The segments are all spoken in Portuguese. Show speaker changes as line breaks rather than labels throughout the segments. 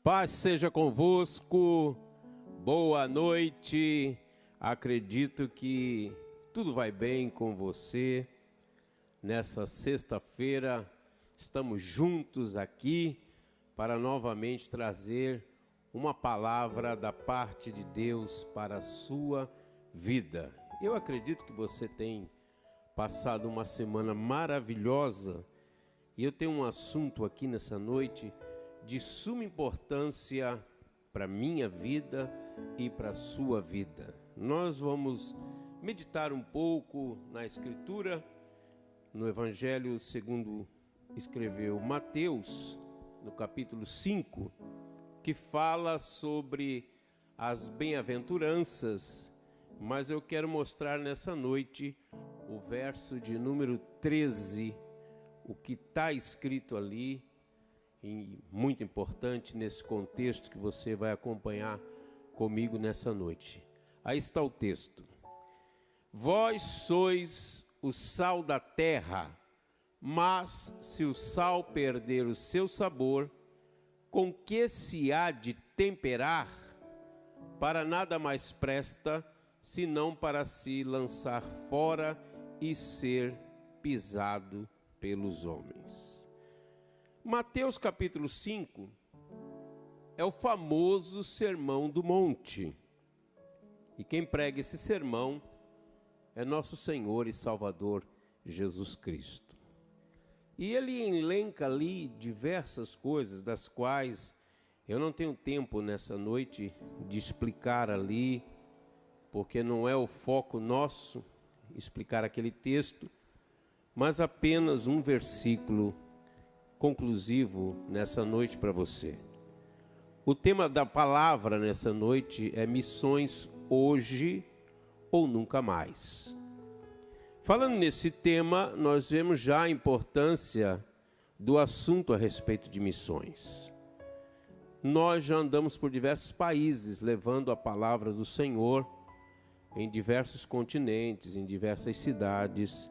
Paz seja convosco, boa noite. Acredito que tudo vai bem com você. Nessa sexta-feira, estamos juntos aqui para novamente trazer uma palavra da parte de Deus para a sua vida. Eu acredito que você tem passado uma semana maravilhosa e eu tenho um assunto aqui nessa noite de suma importância para a minha vida e para a sua vida. Nós vamos meditar um pouco na Escritura, no Evangelho segundo escreveu Mateus, no capítulo 5, que fala sobre as bem-aventuranças, mas eu quero mostrar nessa noite o verso de número 13, o que está escrito ali, e muito importante nesse contexto que você vai acompanhar comigo nessa noite. Aí está o texto. Vós sois o sal da terra, mas se o sal perder o seu sabor, com que se há de temperar? Para nada mais presta, senão para se lançar fora e ser pisado pelos homens. Mateus capítulo 5 é o famoso Sermão do Monte. E quem prega esse sermão é nosso Senhor e Salvador Jesus Cristo. E ele elenca ali diversas coisas, das quais eu não tenho tempo nessa noite de explicar ali, porque não é o foco nosso explicar aquele texto, mas apenas um versículo conclusivo nessa noite para você. O tema da palavra nessa noite é missões hoje ou nunca mais. Falando nesse tema, nós vemos já a importância do assunto a respeito de missões. Nós já andamos por diversos países levando a palavra do Senhor em diversos continentes, em diversas cidades,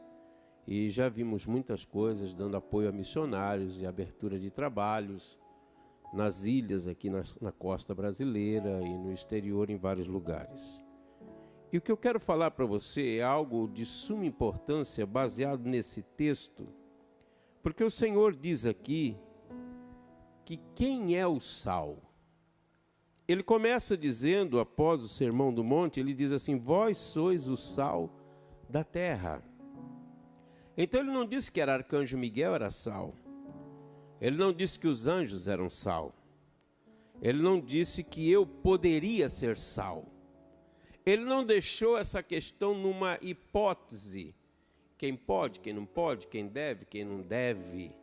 e já vimos muitas coisas dando apoio a missionários e abertura de trabalhos nas ilhas aqui na costa brasileira e no exterior em vários lugares. E o que eu quero falar para você é algo de suma importância baseado nesse texto, porque o Senhor diz aqui que quem é o sal? Ele começa dizendo, após o Sermão do Monte, ele diz assim: vós sois o sal da terra. Então ele não disse que era Arcanjo Miguel era sal. Ele não disse que os anjos eram sal. Ele não disse que eu poderia ser sal. Ele não deixou essa questão numa hipótese. Quem pode, quem não pode, quem deve, quem não deve.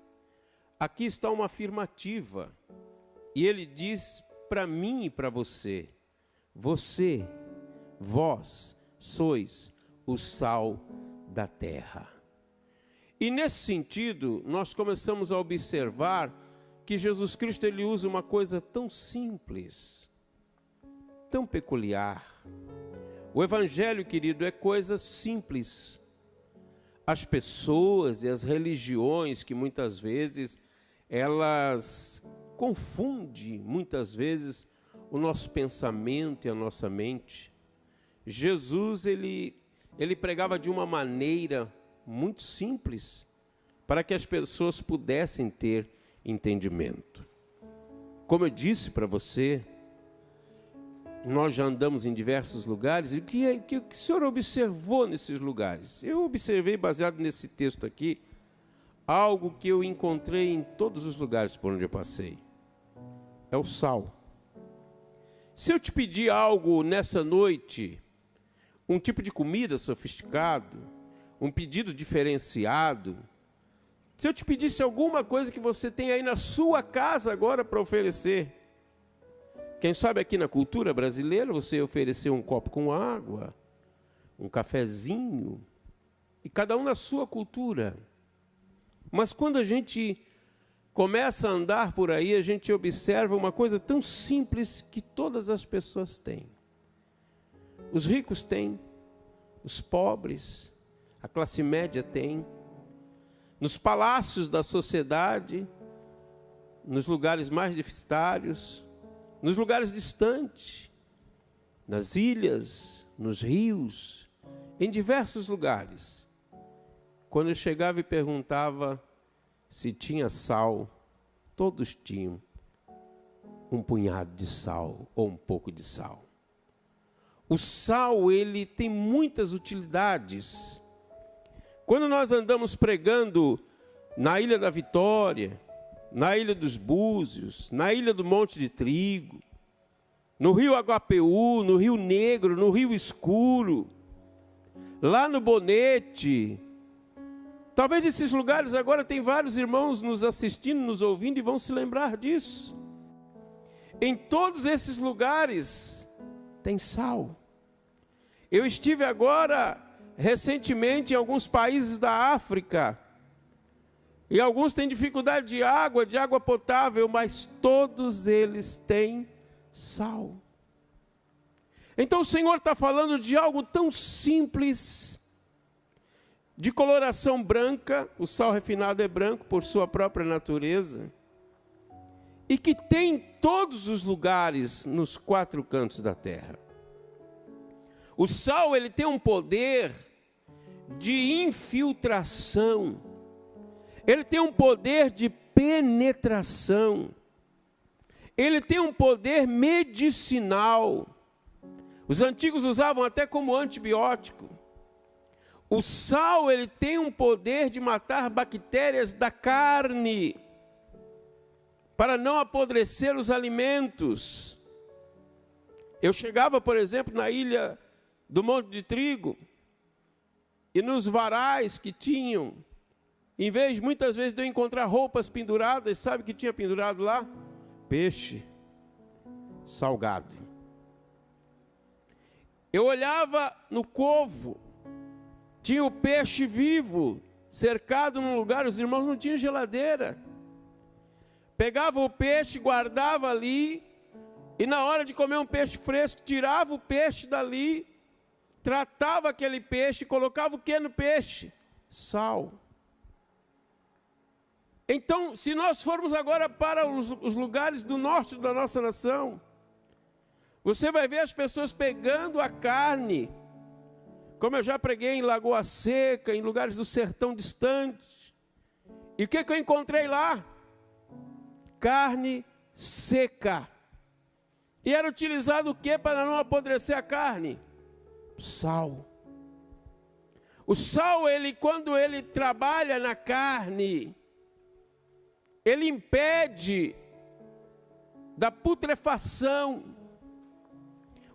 Aqui está uma afirmativa. E ele diz para mim e para você: você, vós, sois o sal da terra. E nesse sentido, nós começamos a observar que Jesus Cristo ele usa uma coisa tão simples, tão peculiar. O Evangelho, querido, é coisa simples. As pessoas e as religiões que muitas vezes elas confundem muitas vezes o nosso pensamento e a nossa mente. Jesus ele pregava de uma maneira muito simples, para que as pessoas pudessem ter entendimento. Como eu disse para você, nós já andamos em diversos lugares, e o que o senhor observou nesses lugares? Eu observei, baseado nesse texto aqui, algo que eu encontrei em todos os lugares por onde eu passei. É o sal. Se eu te pedir algo nessa noite, um tipo de comida sofisticado, um pedido diferenciado, se eu te pedisse alguma coisa que você tem aí na sua casa agora para oferecer, quem sabe aqui na cultura brasileira você oferecer um copo com água, um cafezinho, e cada um na sua cultura. Mas quando a gente começa a andar por aí, a gente observa uma coisa tão simples que todas as pessoas têm. Os ricos têm, os pobres, a classe média tem, nos palácios da sociedade, nos lugares mais deficitários, nos lugares distantes, nas ilhas, nos rios, em diversos lugares. Quando eu chegava e perguntava se tinha sal, todos tinham um punhado de sal ou um pouco de sal. O sal, ele tem muitas utilidades. Quando nós andamos pregando na Ilha da Vitória, na Ilha dos Búzios, na Ilha do Monte de Trigo, no Rio Aguapeú, no Rio Negro, no Rio Escuro, lá no Bonete, talvez esses lugares agora tem vários irmãos nos assistindo, nos ouvindo e vão se lembrar disso. Em todos esses lugares tem sal. Eu estive agora recentemente em alguns países da África, e alguns têm dificuldade de água potável, mas todos eles têm sal. Então o Senhor está falando de algo tão simples, de coloração branca, o sal refinado é branco por sua própria natureza, e que tem em todos os lugares, nos 4 cantos da terra. O sal, ele tem um poder de infiltração, ele tem um poder de penetração, ele tem um poder medicinal. Os antigos usavam até como antibiótico. O sal, ele tem um poder de matar bactérias da carne, para não apodrecer os alimentos. Eu chegava, por exemplo, na ilha do Monte de Trigo, e nos varais que tinham, em vez, muitas vezes, de eu encontrar roupas penduradas, sabe o que tinha pendurado lá? Peixe salgado. Eu olhava no covo, tinha o peixe vivo, cercado num lugar, os irmãos não tinham geladeira. Pegava o peixe, guardava ali, e na hora de comer um peixe fresco, tirava o peixe dali, tratava aquele peixe, colocava o que no peixe? Sal. Então, se nós formos agora para os lugares do norte da nossa nação, você vai ver as pessoas pegando a carne, como eu já preguei em Lagoa Seca, em lugares do sertão distante. E o que eu encontrei lá? Carne seca. E era utilizado o que para não apodrecer a carne? Sal. O sal, quando ele trabalha na carne, ele impede da putrefação.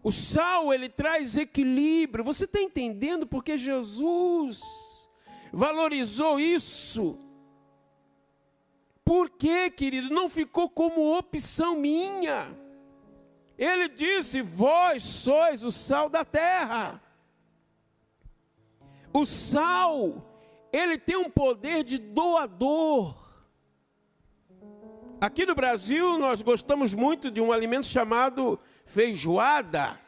O sal, ele traz equilíbrio. Você está entendendo porque Jesus valorizou isso? Por quê, querido? Não ficou como opção minha. Ele disse: vós sois o sal da terra. O sal, ele tem um poder de doador. Aqui no Brasil, nós gostamos muito de um alimento chamado feijoada.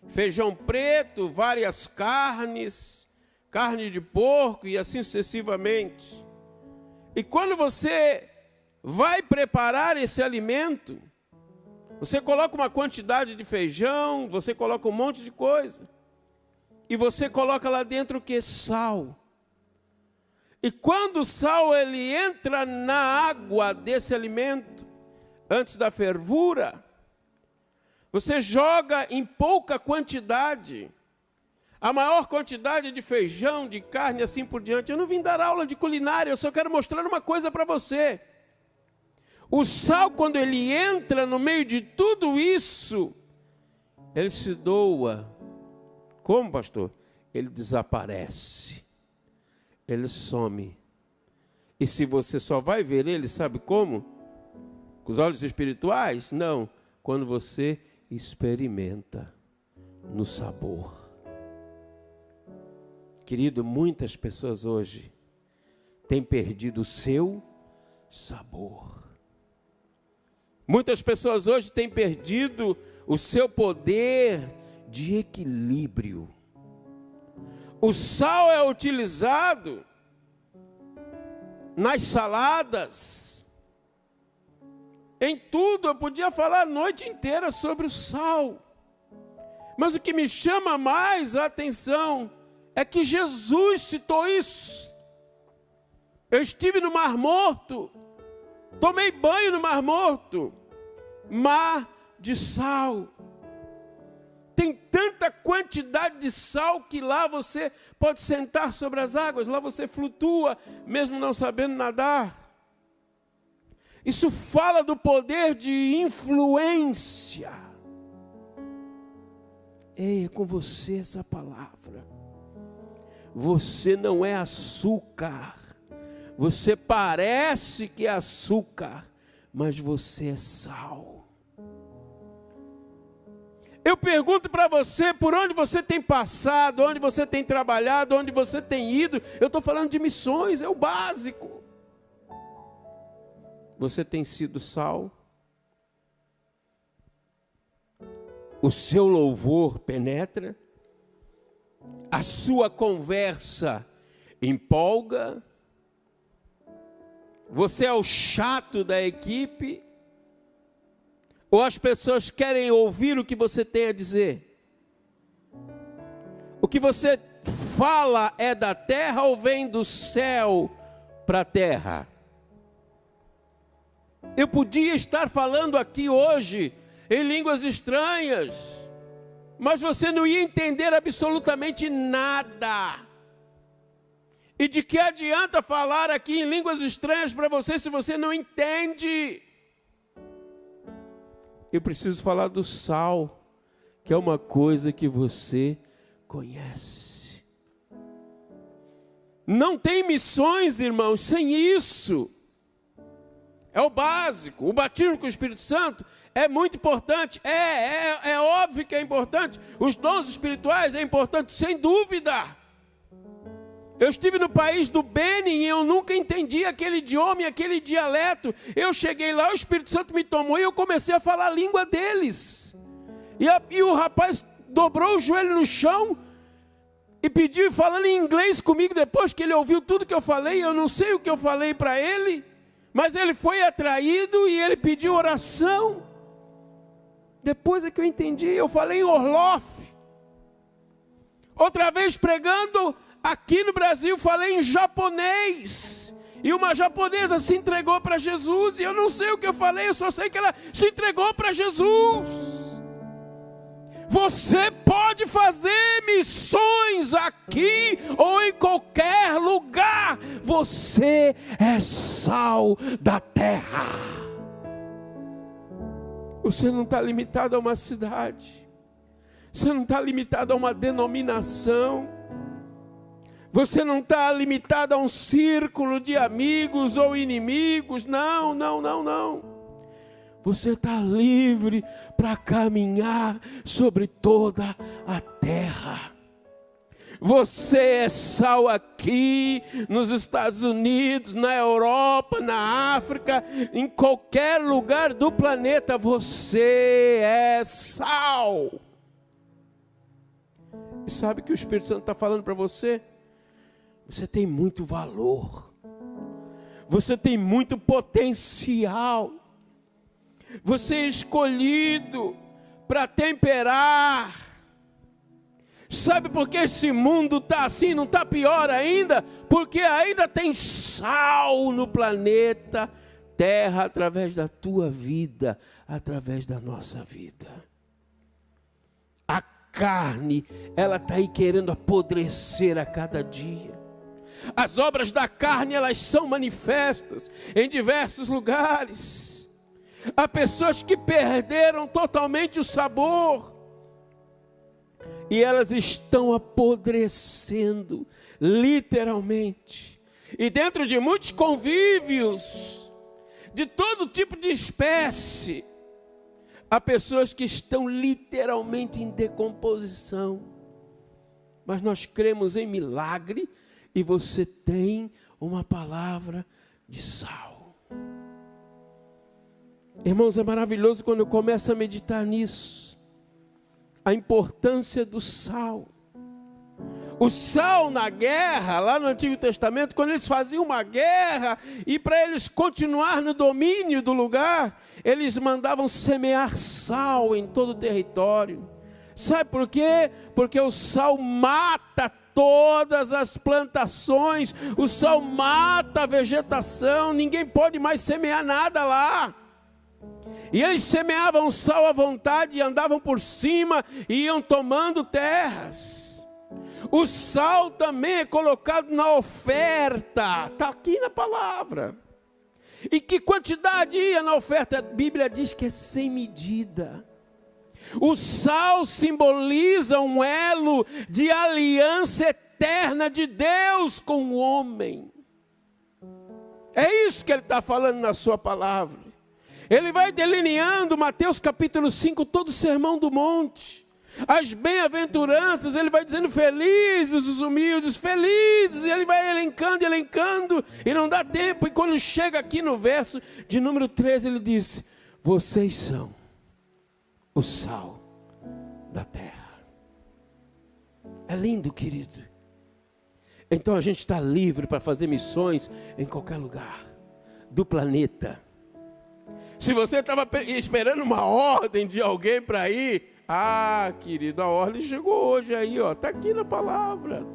Feijão preto, várias carnes, carne de porco e assim sucessivamente. E quando você vai preparar esse alimento, você coloca uma quantidade de feijão, você coloca um monte de coisa. E você coloca lá dentro o que? Sal. E quando o sal ele entra na água desse alimento, antes da fervura, você joga em pouca quantidade, a maior quantidade de feijão, de carne, assim por diante. Eu não vim dar aula de culinária, eu só quero mostrar uma coisa para você. O sal, quando ele entra no meio de tudo isso, ele se doa. Como, pastor? Ele desaparece. Ele some. E se você só vai ver ele, sabe como? Com os olhos espirituais? Não. Quando você experimenta no sabor. Querido, muitas pessoas hoje têm perdido o seu sabor. Muitas pessoas hoje têm perdido o seu poder de equilíbrio. O sal é utilizado nas saladas. Em tudo eu podia falar a noite inteira sobre o sal. Mas o que me chama mais a atenção é que Jesus citou isso. Eu estive no Mar Morto, tomei banho no Mar Morto, mar de sal. Tem tanta quantidade de sal que lá você pode sentar sobre as águas, lá você flutua, mesmo não sabendo nadar. Isso fala do poder de influência. Ei, é com você essa palavra. Você não é açúcar. Você parece que é açúcar, mas você é sal. Eu pergunto para você, por onde você tem passado, onde você tem trabalhado, onde você tem ido. Eu estou falando de missões, é o básico. Você tem sido sal? O seu louvor penetra? A sua conversa empolga? Você é o chato da equipe? Ou as pessoas querem ouvir o que você tem a dizer? O que você fala é da terra ou vem do céu para a terra? Eu podia estar falando aqui hoje em línguas estranhas, mas você não ia entender absolutamente nada. E de que adianta falar aqui em línguas estranhas para você se você não entende? Eu preciso falar do sal, que é uma coisa que você conhece. Não tem missões, irmãos, sem isso. É o básico. O batismo com o Espírito Santo é muito importante. É óbvio que é importante. Os dons espirituais é importante, sem dúvida. Eu estive no país do Benin e eu nunca entendi aquele idioma e aquele dialeto. Eu cheguei lá, o Espírito Santo me tomou e eu comecei a falar a língua deles. E o rapaz dobrou o joelho no chão e pediu, falando em inglês comigo, depois que ele ouviu tudo que eu falei. Eu não sei o que eu falei para ele, mas ele foi atraído e ele pediu oração. Depois é que eu entendi, eu falei em Orloff. Outra vez pregando aqui no Brasil, falei em japonês. E uma japonesa se entregou para Jesus. E eu não sei o que eu falei, eu só sei que ela se entregou para Jesus. Você pode fazer missões aqui ou em qualquer lugar. Você é sal da terra. Você não está limitado a uma cidade. Você não está limitado a uma denominação. Você não está limitado a um círculo de amigos ou inimigos. Não, não, não, não. Você está livre para caminhar sobre toda a terra. Você é sal aqui, nos Estados Unidos, na Europa, na África, em qualquer lugar do planeta. Você é sal. E sabe o que o Espírito Santo está falando para você? Você tem muito valor. Você tem muito potencial. Você é escolhido para temperar. Sabe por que esse mundo está assim, não está pior ainda? Porque ainda tem sal no planeta Terra, através da tua vida, através da nossa vida. A carne, ela está aí querendo apodrecer a cada dia. As obras da carne, elas são manifestas em diversos lugares. Há pessoas que perderam totalmente o sabor. E elas estão apodrecendo, literalmente. E dentro de muitos convívios, de todo tipo de espécie, há pessoas que estão literalmente em decomposição. Mas nós cremos em milagre. E você tem uma palavra de sal. Irmãos, é maravilhoso quando eu começo a meditar nisso. A importância do sal. O sal na guerra, lá no Antigo Testamento, quando eles faziam uma guerra, e para eles continuar no domínio do lugar, eles mandavam semear sal em todo o território. Sabe por quê? Porque o sal mata todas as plantações, o sal mata a vegetação, ninguém pode mais semear nada lá. E eles semeavam sal à vontade, e andavam por cima, e iam tomando terras. O sal também é colocado na oferta, está aqui na palavra. E que quantidade ia na oferta? A Bíblia diz que é sem medida. O sal simboliza um elo de aliança eterna de Deus com o homem. É isso que ele está falando na sua palavra. Ele vai delineando, Mateus capítulo 5, todo o sermão do monte. As bem-aventuranças, ele vai dizendo felizes os humildes, felizes, e ele vai elencando, e não dá tempo. E quando chega aqui no verso de número 13, ele diz: vocês são o sal da terra. É lindo, querido. Então a gente está livre para fazer missões em qualquer lugar do planeta. Se você estava esperando uma ordem de alguém para ir, querido, a ordem chegou hoje aí, está aqui na palavra.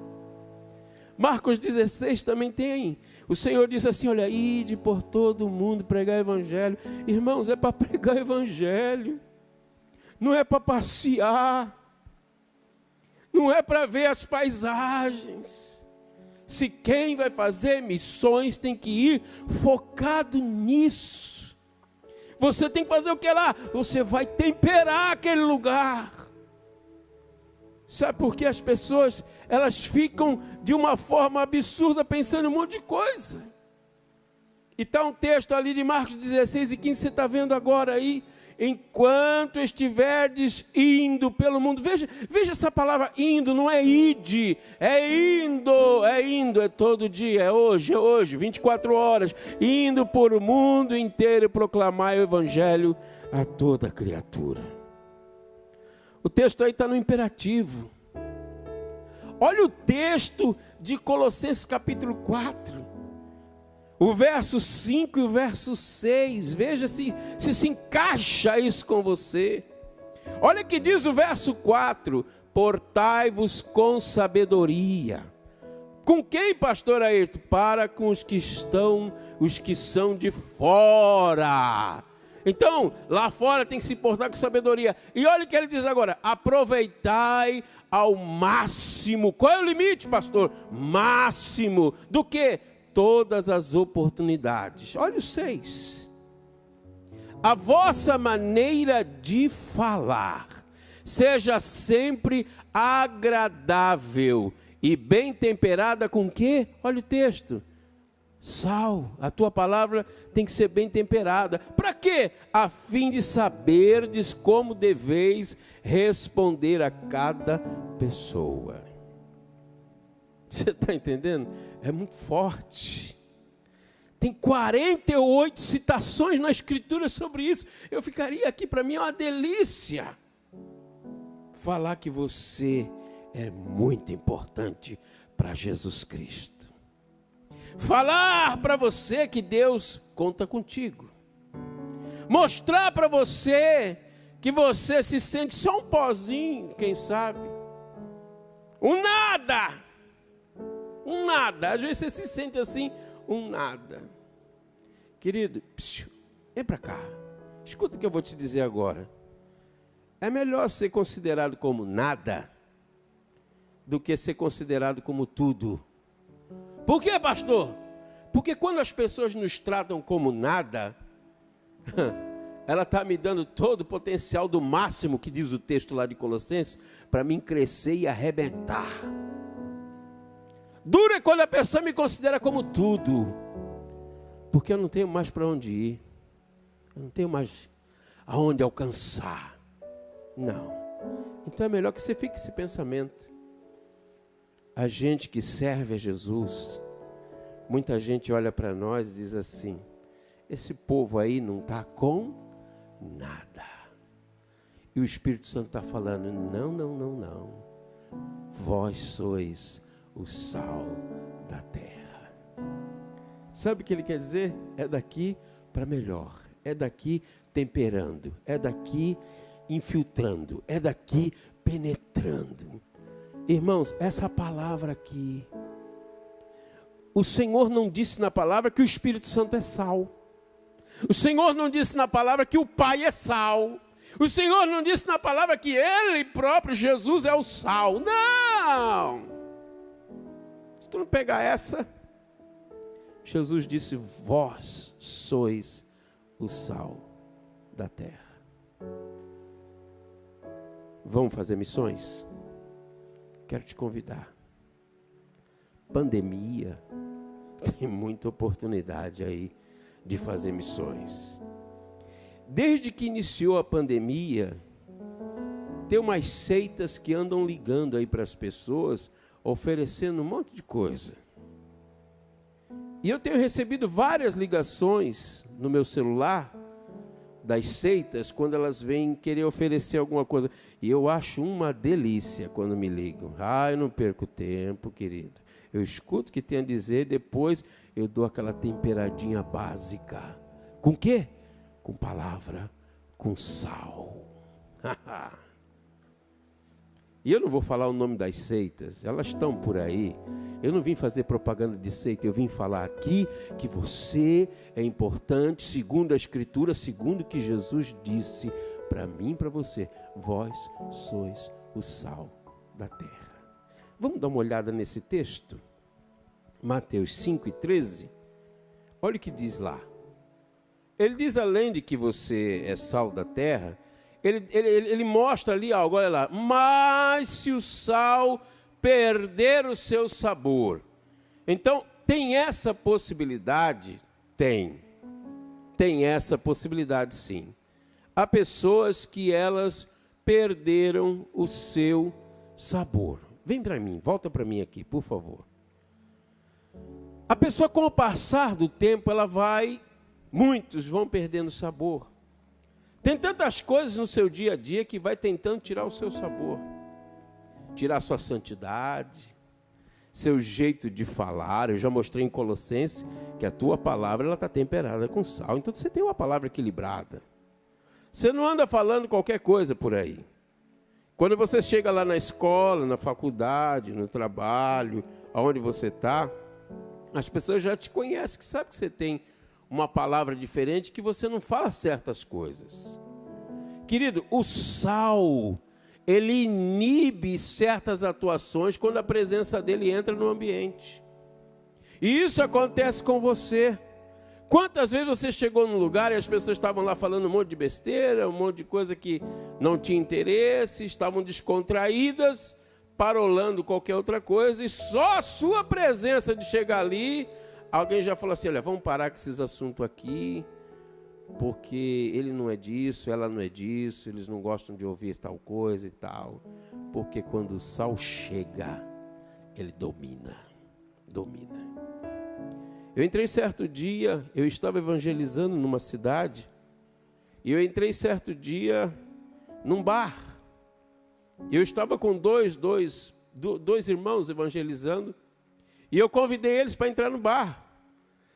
Marcos 16 também tem. O Senhor disse assim: olha, ide por todo o mundo pregar evangelho. Irmãos, é para pregar evangelho, não é para passear, não é para ver as paisagens. Se quem vai fazer missões tem que ir focado nisso. Você tem que fazer o que lá? Você vai temperar aquele lugar. Sabe por que as pessoas, elas ficam de uma forma absurda pensando em um monte de coisa? E está um texto ali de Marcos 16 e 15, você está vendo agora aí. Enquanto estiverdes indo pelo mundo, veja essa palavra indo, não é ide, é indo, é todo dia, é hoje, 24 horas, indo por o mundo inteiro proclamar o evangelho a toda criatura. O texto aí está no imperativo. Olha o texto de Colossenses capítulo 4. O verso 5 e o verso 6, veja se encaixa isso com você. Olha o que diz o verso 4: portai-vos com sabedoria. Com quem, pastor Ayrton? Para com os que são de fora. Então, lá fora tem que se portar com sabedoria. E olha o que ele diz agora: aproveitai ao máximo. Qual é o limite, pastor? Máximo do quê? Todas as oportunidades. Olha o 6. A vossa maneira de falar seja sempre agradável e bem temperada com quê? Olha o texto. Sal. A tua palavra tem que ser bem temperada. Para quê? A fim de saberdes como deveis responder a cada pessoa. Você está entendendo? É muito forte. Tem 48 citações na Escritura sobre isso. Eu ficaria aqui, para mim é uma delícia falar que você é muito importante para Jesus Cristo. Falar para você que Deus conta contigo. Mostrar para você que você se sente só um pozinho, quem sabe. Um nada. Um nada. Às vezes você se sente assim, um nada. Querido, vem para cá. Escuta o que eu vou te dizer agora. É melhor ser considerado como nada do que ser considerado como tudo. Por quê, pastor? Porque quando as pessoas nos tratam como nada, ela está me dando todo o potencial do máximo, que diz o texto lá de Colossenses, para mim crescer e arrebentar. Dura quando a pessoa me considera como tudo, porque eu não tenho mais para onde ir, eu não tenho mais aonde alcançar. Não. Então é melhor que você fique esse pensamento. A gente que serve a Jesus, muita gente olha para nós e diz assim: esse povo aí não está com nada. E o Espírito Santo está falando: não. vós sois o sal da terra. Sabe o que ele quer dizer? É daqui para melhor, é daqui temperando, é daqui infiltrando, é daqui penetrando. Irmãos, essa palavra aqui, o Senhor não disse na palavra que o Espírito Santo é sal. O Senhor não disse na palavra que o Pai é sal. O Senhor não disse na palavra que Ele próprio, Jesus, é o sal. Não! Se tu não pegar essa, Jesus disse, vós sois o sal da terra. Vamos fazer missões? Quero te convidar. Pandemia, tem muita oportunidade aí de fazer missões. Desde que iniciou a pandemia, tem umas seitas que andam ligando aí para as pessoas, oferecendo um monte de coisa. E eu tenho recebido várias ligações no meu celular, das seitas, quando elas vêm querer oferecer alguma coisa. E eu acho uma delícia quando me ligam. Eu não perco tempo, querido. Eu escuto o que tem a dizer, depois eu dou aquela temperadinha básica. Com o quê? Com palavra, com sal. E eu não vou falar o nome das seitas, elas estão por aí. Eu não vim fazer propaganda de seita, eu vim falar aqui que você é importante, segundo a Escritura, segundo o que Jesus disse para mim e para você. Vós sois o sal da terra. Vamos dar uma olhada nesse texto? Mateus 5:13. Olha o que diz lá. Ele diz, além de que você é sal da terra, ele mostra ali algo, olha lá. Mas se o sal perder o seu sabor. Então, tem essa possibilidade? Tem. Tem essa possibilidade, sim. Há pessoas que elas perderam o seu sabor. Vem para mim, volta para mim aqui, por favor. A pessoa, com o passar do tempo, muitos vão perdendo sabor. Tem tantas coisas no seu dia a dia que vai tentando tirar o seu sabor. Tirar sua santidade, seu jeito de falar. Eu já mostrei em Colossenses que a tua palavra está temperada com sal. Então você tem uma palavra equilibrada. Você não anda falando qualquer coisa por aí. Quando você chega lá na escola, na faculdade, no trabalho, aonde você está, as pessoas já te conhecem, que sabem que você tem uma palavra diferente, que você não fala certas coisas. Querido, o sal, ele inibe certas atuações quando a presença dele entra no ambiente. E isso acontece com você. Quantas vezes você chegou num lugar e as pessoas estavam lá falando um monte de besteira, um monte de coisa que não tinha interesse, estavam descontraídas, parolando qualquer outra coisa, e só a sua presença de chegar ali, alguém já falou assim, olha, vamos parar com esses assuntos aqui, porque ele não é disso, ela não é disso, eles não gostam de ouvir tal coisa e tal. Porque quando o sal chega, ele domina. Eu entrei certo dia, eu estava evangelizando numa cidade, e eu entrei certo dia num bar. Eu estava com dois irmãos evangelizando, e eu convidei eles para entrar no bar.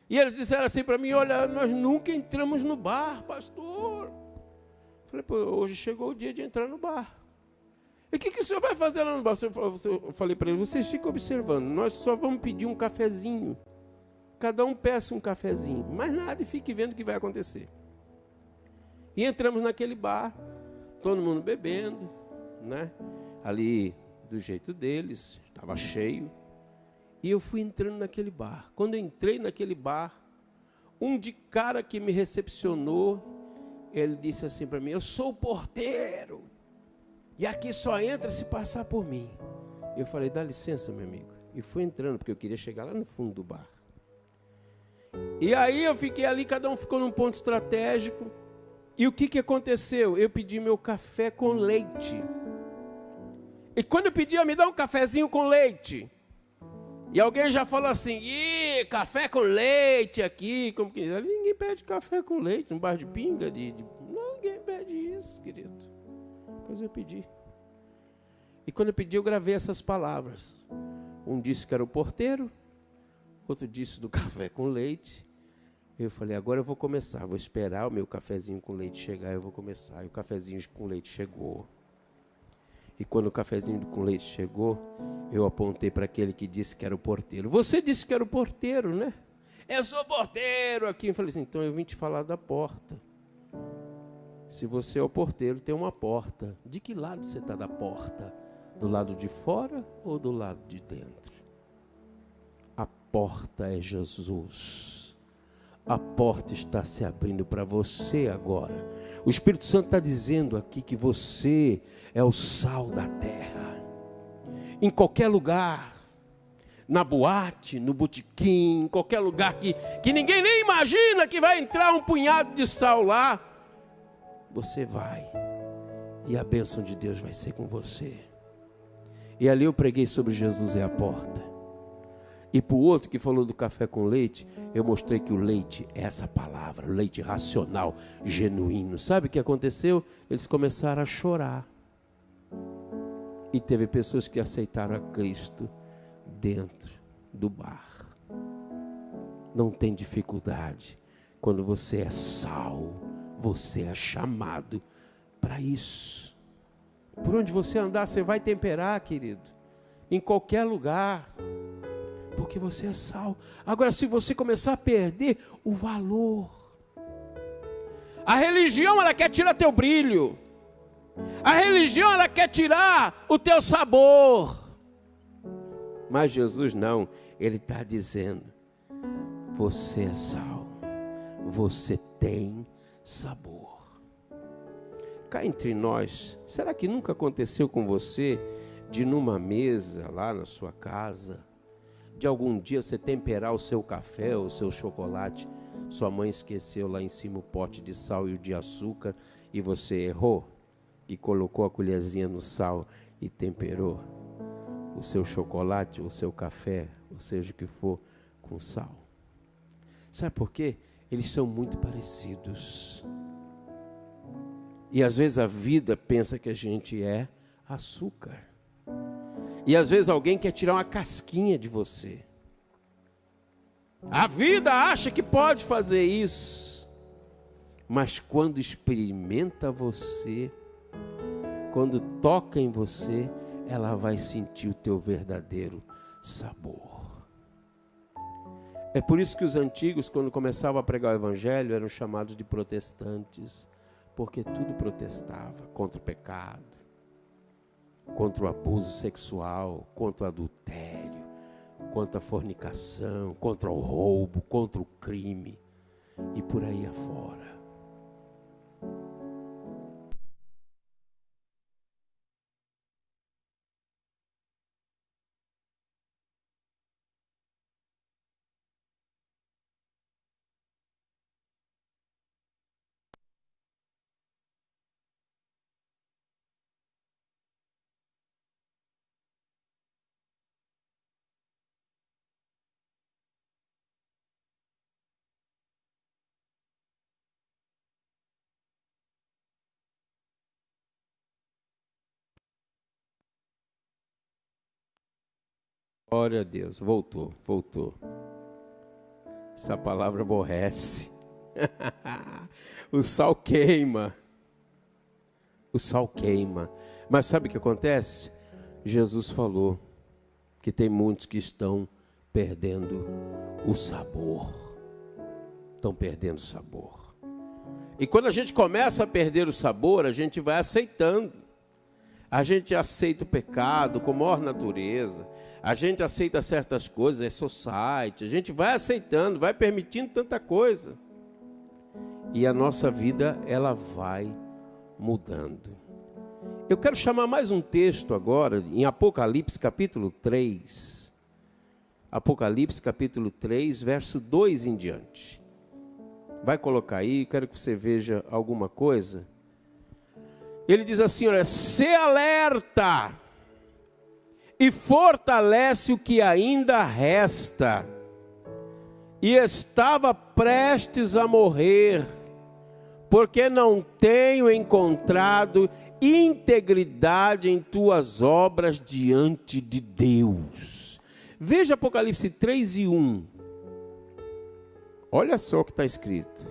E eles disseram assim para mim, olha, nós nunca entramos no bar, pastor. Falei, pô, hoje chegou o dia de entrar no bar. E o que o senhor vai fazer lá no bar? Eu falei para eles, vocês ficam observando, nós só vamos pedir um cafezinho. Cada um peça um cafezinho, mais nada, e fique vendo o que vai acontecer. E entramos naquele bar, todo mundo bebendo, né? Ali do jeito deles, estava cheio. E eu fui entrando naquele bar. Quando eu entrei naquele bar, um de cara que me recepcionou, ele disse assim para mim, eu sou o porteiro, e aqui só entra se passar por mim. Eu falei, dá licença, meu amigo. E fui entrando, porque eu queria chegar lá no fundo do bar. E aí eu fiquei ali, cada um ficou num ponto estratégico. E o que aconteceu? Eu pedi meu café com leite. E quando eu pedi, me dá um cafezinho com leite. E alguém já falou assim, ih, café com leite aqui. Como que ali ninguém pede café com leite, um bar de pinga. Não, ninguém pede isso, querido. Depois eu pedi. E quando eu pedi, eu gravei essas palavras. Um disse que era o porteiro, outro disse do café com leite. Eu falei, agora eu vou começar, vou esperar o meu cafezinho com leite chegar, eu vou começar. E o cafezinho com leite chegou. E quando o cafezinho com leite chegou, eu apontei para aquele que disse que era o porteiro. Você disse que era o porteiro, né? Eu sou porteiro aqui. Eu falei assim, então eu vim te falar da porta. Se você é o porteiro, tem uma porta. De que lado você está da porta? Do lado de fora ou do lado de dentro? A porta é Jesus. A porta está se abrindo para você agora. O Espírito Santo está dizendo aqui que você é o sal da terra. Em qualquer lugar, na boate, no botequim, em qualquer lugar que ninguém nem imagina que vai entrar um punhado de sal lá, você vai. E a bênção de Deus vai ser com você. E ali eu preguei sobre Jesus é a porta. E para o outro que falou do café com leite, eu mostrei que o leite é essa palavra, leite racional, genuíno. Sabe o que aconteceu? Eles começaram a chorar. E teve pessoas que aceitaram a Cristo dentro do bar. Não tem dificuldade. Quando você é sal, você é chamado para isso. Por onde você andar, você vai temperar, querido. Em qualquer lugar. Porque você é sal. Agora, se você começar a perder o valor. A religião, ela quer tirar teu brilho. A religião, ela quer tirar o teu sabor. Mas Jesus não. Ele está dizendo, você é sal. Você tem sabor. Cá entre nós, será que nunca aconteceu com você de numa mesa lá na sua casa, de algum dia você temperar o seu café ou o seu chocolate, sua mãe esqueceu lá em cima o pote de sal e o de açúcar e você errou e colocou a colherzinha no sal e temperou o seu chocolate ou o seu café, ou seja o que for, com sal? Sabe por quê? Eles são muito parecidos. E às vezes a vida pensa que a gente é açúcar. E às vezes alguém quer tirar uma casquinha de você. A vida acha que pode fazer isso. Mas quando experimenta você, quando toca em você, ela vai sentir o teu verdadeiro sabor. É por isso que os antigos, quando começavam a pregar o evangelho, eram chamados de protestantes. Porque tudo protestava contra o pecado, contra o abuso sexual, contra o adultério, contra a fornicação, contra o roubo, contra o crime e por aí afora. Glória a Deus, voltou. Essa palavra aborrece. O sal queima. O sal queima. Mas sabe o que acontece? Jesus falou que tem muitos que estão perdendo o sabor. Estão perdendo o sabor. E quando a gente começa a perder o sabor, a gente vai aceitando. A gente aceita o pecado com maior natureza. A gente aceita certas coisas, é society. A gente vai aceitando, vai permitindo tanta coisa. E a nossa vida, ela vai mudando. Eu quero chamar mais um texto agora, em Apocalipse capítulo 3. Apocalipse capítulo 3, verso 2 em diante. Vai colocar aí, quero que você veja alguma coisa. Ele diz assim, olha, se alerta e fortalece o que ainda resta. E estava prestes a morrer, porque não tenho encontrado integridade em tuas obras diante de Deus. Veja Apocalipse 3:1. Olha só o que está escrito.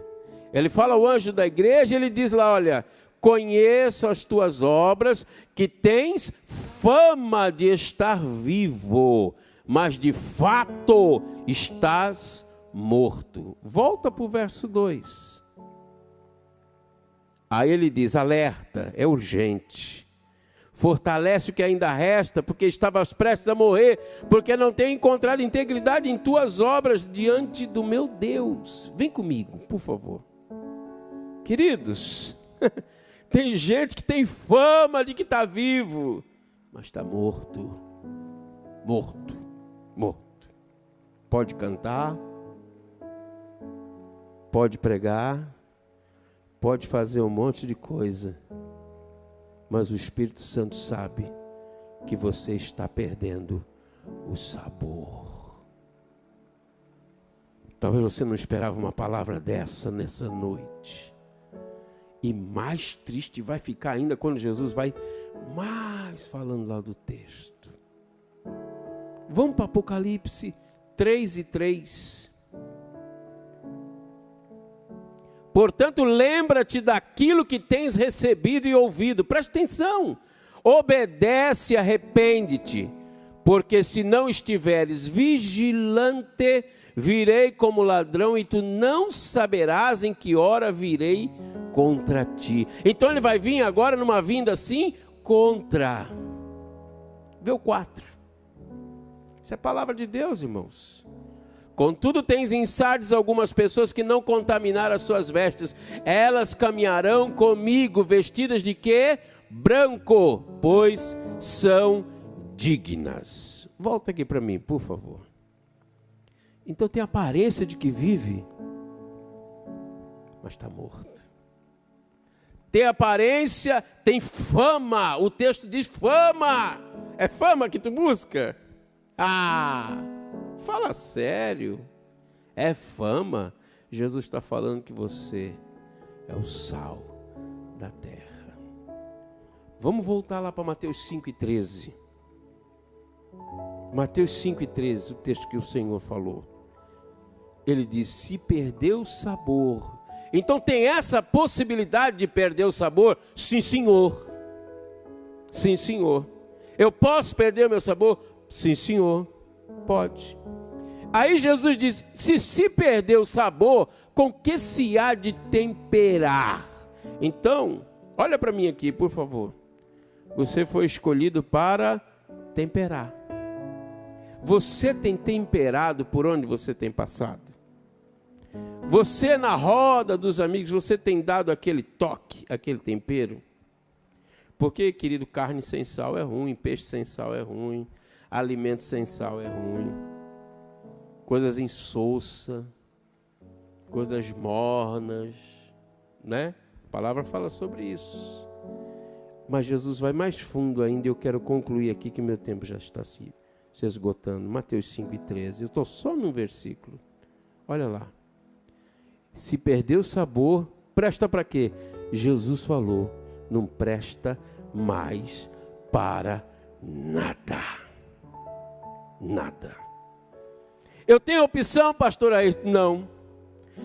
Ele fala ao anjo da igreja, ele diz lá, olha, conheço as tuas obras, que tens fama de estar vivo, mas de fato estás morto. Volta para o verso 2. Aí ele diz, alerta, é urgente. Fortalece o que ainda resta, porque estavas prestes a morrer, porque não tem encontrado integridade em tuas obras diante do meu Deus. Vem comigo, por favor. Queridos, tem gente que tem fama de que está vivo, mas está morto. Morto, morto. Pode cantar, pode pregar, pode fazer um monte de coisa, mas o Espírito Santo sabe que você está perdendo o sabor. Talvez você não esperava uma palavra dessa nessa noite. E mais triste vai ficar ainda quando Jesus vai mais falando lá do texto. Vamos para Apocalipse 3:3. Portanto, lembra-te daquilo que tens recebido e ouvido. Preste atenção. Obedece e arrepende-te. Porque se não estiveres vigilante, virei como ladrão e tu não saberás em que hora virei contra ti. Então ele vai vir agora numa vinda assim, contra. Vê o 4. Isso é a palavra de Deus, irmãos. Contudo, tens em Sardes algumas pessoas que não contaminaram as suas vestes. Elas caminharão comigo, vestidas de quê? Branco, pois são dignas. Volta aqui para mim, por favor. Então tem aparência de que vive, mas está morto. Tem aparência, tem fama. O texto diz fama. É fama que tu busca? Ah, fala sério. É fama. Jesus está falando que você é o sal da terra. Vamos voltar lá para Mateus 5:13. Mateus 5:13, o texto que o Senhor falou. Ele diz, se perdeu o sabor. Então tem essa possibilidade de perder o sabor? Sim, senhor. Sim, senhor. Eu posso perder o meu sabor? Sim, senhor. Pode. Aí Jesus diz, se perder o sabor, com que se há de temperar? Então, olha para mim aqui, por favor. Você foi escolhido para temperar. Você tem temperado por onde você tem passado? Você na roda dos amigos, você tem dado aquele toque, aquele tempero? Porque, querido, carne sem sal é ruim, peixe sem sal é ruim, alimento sem sal é ruim. Coisas insossa, coisas mornas, né? A palavra fala sobre isso. Mas Jesus vai mais fundo ainda e eu quero concluir aqui que meu tempo já está se esgotando. Mateus 5:13, eu estou só num versículo. Olha lá. Se perder o sabor, presta para quê? Jesus falou, não presta mais para nada. Nada. Eu tenho opção, pastor Ayrton? Não.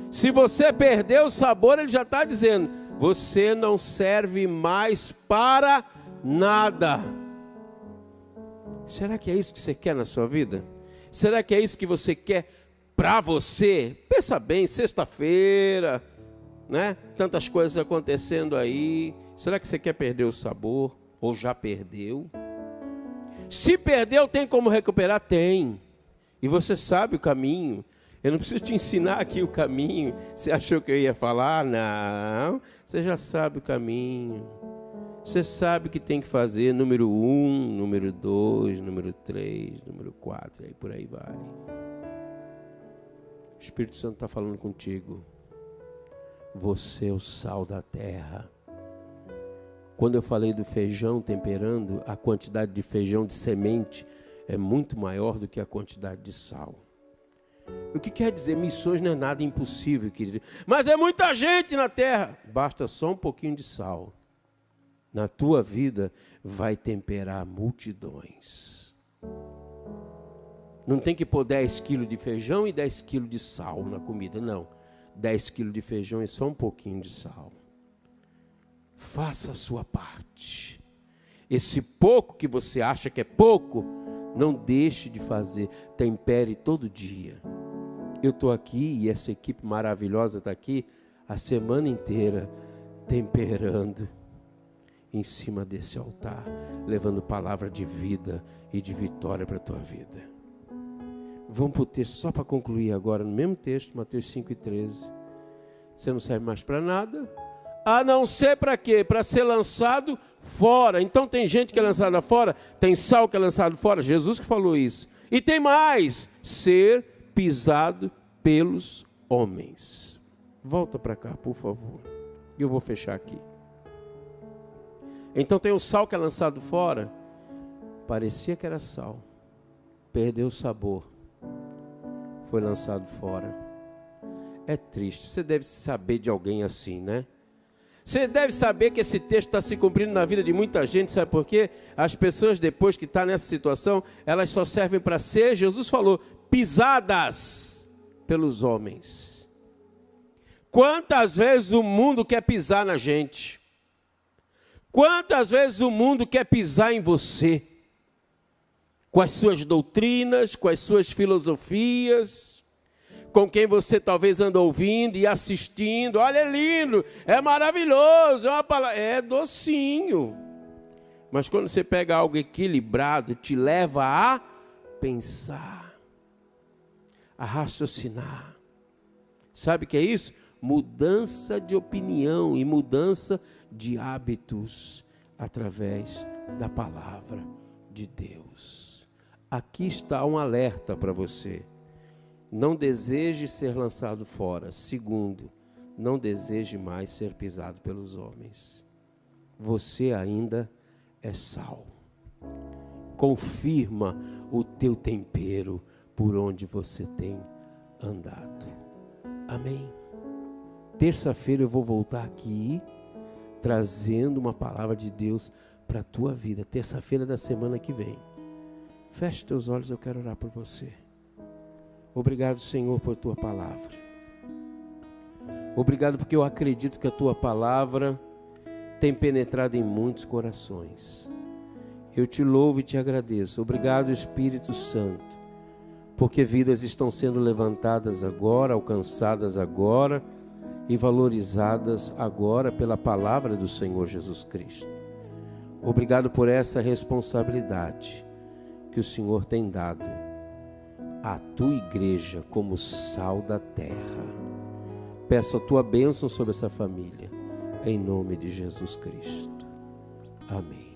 Se você perder o sabor, ele já está dizendo, você não serve mais para nada. Será que é isso que você quer na sua vida? Será que é isso que você quer para você? Pensa bem, sexta-feira, né? Tantas coisas acontecendo aí. Será que você quer perder o sabor? Ou já perdeu? Se perdeu, tem como recuperar? Tem. E você sabe o caminho. Eu não preciso te ensinar aqui o caminho. Você achou que eu ia falar? Não. Você já sabe o caminho. Você sabe o que tem que fazer. Número 1, número 2, número 3, número 4. Aí por aí vai. O Espírito Santo está falando contigo. Você é o sal da terra. Quando eu falei do feijão temperando, a quantidade de feijão de semente é muito maior do que a quantidade de sal. O que quer dizer? Missões não é nada impossível, querido. Mas é muita gente na terra. Basta só um pouquinho de sal. Na tua vida vai temperar multidões. Não tem que pôr 10 quilos de feijão e 10 quilos de sal na comida, não. 10 quilos de feijão e só um pouquinho de sal. Faça a sua parte. Esse pouco que você acha que é pouco, não deixe de fazer. Tempere todo dia. Eu estou aqui e essa equipe maravilhosa está aqui a semana inteira temperando em cima desse altar, levando palavra de vida e de vitória para a tua vida. Vamos para o texto só para concluir agora, no mesmo texto, Mateus 5:13. Você não serve mais para nada, a não ser para quê? Para ser lançado fora. Então tem gente que é lançada fora, tem sal que é lançado fora, Jesus que falou isso. E tem mais, ser pisado pelos homens. Volta para cá, por favor. Eu vou fechar aqui. Então tem o sal que é lançado fora. Parecia que era sal. Perdeu o sabor. Foi lançado fora. É triste. Você deve saber de alguém assim, né? Você deve saber que esse texto está se cumprindo na vida de muita gente. Sabe por quê? As pessoas depois que estão nessa situação, elas só servem para ser, Jesus falou, pisadas pelos homens. Quantas vezes o mundo quer pisar na gente? Quantas vezes o mundo quer pisar em você? Com as suas doutrinas, com as suas filosofias, com quem você talvez anda ouvindo e assistindo. Olha, é lindo, é maravilhoso, é uma palavra, é docinho. Mas quando você pega algo equilibrado, te leva a pensar, a raciocinar. Sabe o que é isso? Mudança de opinião e mudança de hábitos através da palavra de Deus. Aqui está um alerta para você. Não deseje ser lançado fora. Segundo, não deseje mais ser pisado pelos homens. Você ainda é sal. Confirma o teu tempero por onde você tem andado. Amém. Terça-feira eu vou voltar aqui trazendo uma palavra de Deus para a tua vida. Terça-feira da semana que vem. Feche teus olhos, eu quero orar por você. Obrigado, Senhor, por tua palavra. Obrigado porque eu acredito que a tua palavra tem penetrado em muitos corações. Eu te louvo e te agradeço. Obrigado, Espírito Santo, porque vidas estão sendo levantadas agora, alcançadas agora e valorizadas agora pela palavra do Senhor Jesus Cristo. Obrigado por essa responsabilidade que o Senhor tem dado à tua igreja como sal da terra. Peço a tua bênção sobre essa família, em nome de Jesus Cristo. Amém.